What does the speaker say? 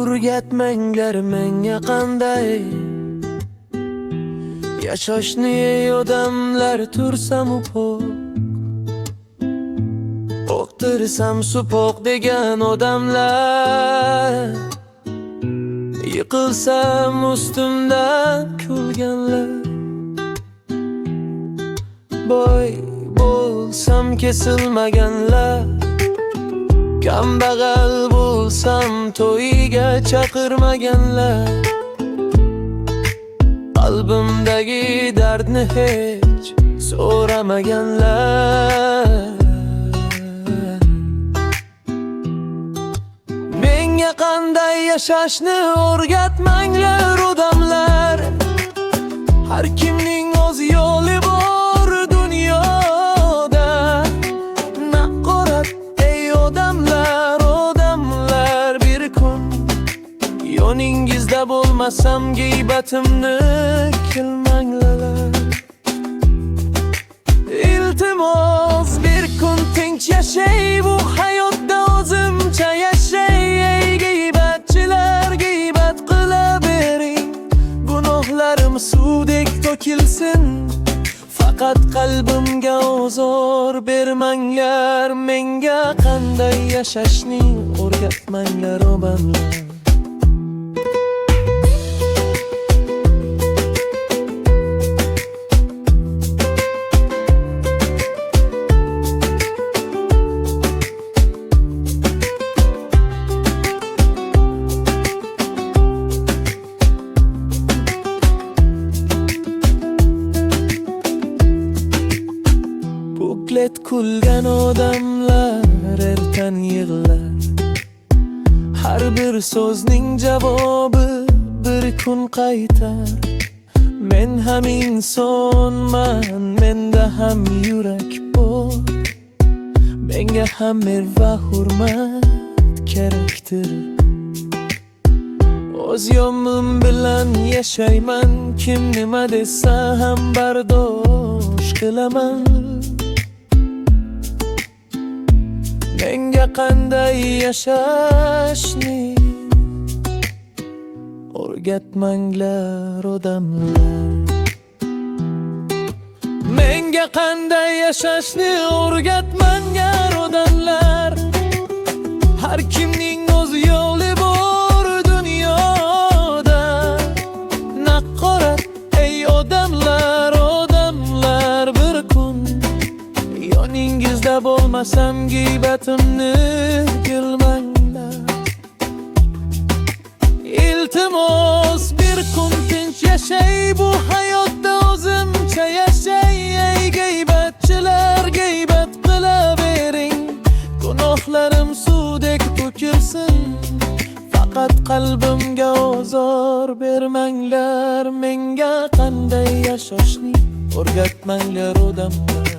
O'rgatmanglar menga qanday yashashni, ey odamlar, tursam upoq, o'qtirsam supoq degan odamlar, yiqilsam ustimdan kulganlar. Boy bo'lsam kesilmaganlar, kambag'al bo'lsam to'yiga chaqirmaganlar, qalbimdagi dardni hech so'ramaganlar. Menga qanday yashashni o'rgatmanglar odamlar, har kimning o'z yo'li bor dunyoda. Naqorat ey odamlar, odamlar, bir kun yoningizda bo'lmasam g'iybatimni qilmanglar. Iltimos bir kun tinch yashay, bu hayotda o'zimcha yashay. Ey g'iybatchilar, g'iybat qilavering, gunohlarim suvdek to'kilsin. Faqat qalbimga ozor bermanglar, menga qanday yashashni o'rgatmanglar odamlar. Buklet kulgan odamlar ertan yig'lar, har bir so'zning javobi bir kun qaytar. Men ham insonman, menda ham yurak bor, menga ham mehr va hurmat kerakdir. O'z yo'lim bilan yashayman, kim nima desa ham bardosh qilaman. Menga qanday yashashni o'rgatmanglar odamlar. Menga qanday yashashni o'rgatmanglar odamlar, har kimning o'z yo'li bor dunyoda. Naqorat ey odamlar, odamlar, bir kun yoningizda bo'lmasam g'iybatimni qilmanglar. Iltimos bir kun tinch yashay, bu hayotda o'zimcha yashay. Ey g'iybatchilar, g'iybat qilavering, gunohlarim suvdek to'kilsin. Faqat qalbimga ozor bermanglar, menga qanday yashashni o'rgatmanglar odamlar.